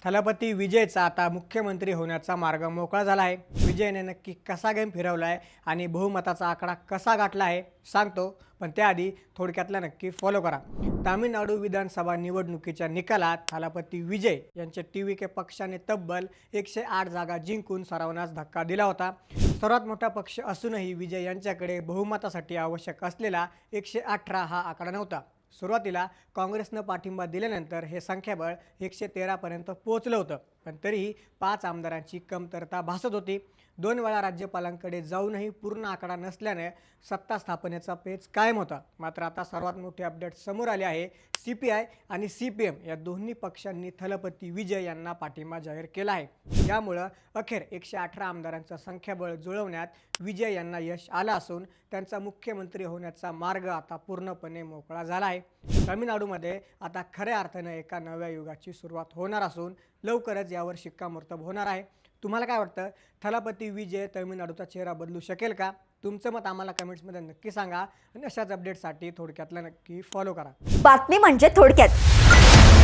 थलपती विजयचा आता मुख्यमंत्री होण्याचा मार्ग मोकळा झाला आहे। विजयने नक्की कसा गेम फिरवला आहे आणि बहुमताचा आकडा कसा गाठला आहे सांगतो, पण त्याआधी थोडक्यातला नक्की फॉलो करा। तामिळनाडू विधानसभा निवडणुकीच्या निकालात थलपती विजय यांच्या टीव्हीके पक्षाने तब्बल 108 जागा जिंकून सर्वांनाच धक्का दिला होता। सर्वात मोठा पक्ष असूनही विजय यांच्याकडे बहुमतासाठी आवश्यक असलेला 118 हा आकडा नव्हता। सुरुवातीला काँग्रेसनं पाठिंबा दिल्यानंतर हे संख्याबळ 113 पर्यंत पोहोचलं होतं, पण तरीही 5 आमदारांची कमतरता भासत होती। 2 वेळा राज्यपालांकडे जाऊनही पूर्ण आकडा नसल्याने सत्ता स्थापनेचा पेच कायम होता। मात्र आता सर्वात मोठे अपडेट समोर आले आहे। CPI आणि CPM या दोन्ही पक्षांनी थलपती विजय यांना पाठिंबा जाहीर केला आहे। यामुळे अखेर 118 आमदारांचं संख्याबळ जुळवण्यात विजय यांना यश आलं असून त्यांचा मुख्यमंत्री होण्याचा मार्ग आता पूर्णपणे मोकळा झाला आहे। तामिळनाडूमध्ये आता खऱ्या अर्थाने एका नव्या युगाची सुरुवात होणार असून लवकरच यावर शिक्कामोर्तब होणार आहे। तुम्हाला काय वाटतं, थलपती विजय तामिळनाडूचा चेहरा बदलू शकेल का? तुमचं मत आम्हाला कमेंट्समध्ये नक्की सांगा आणि अशाच अपडेट्ससाठी थोडक्यातला नक्की फॉलो करा। बातमी म्हणजे थोडक्यात।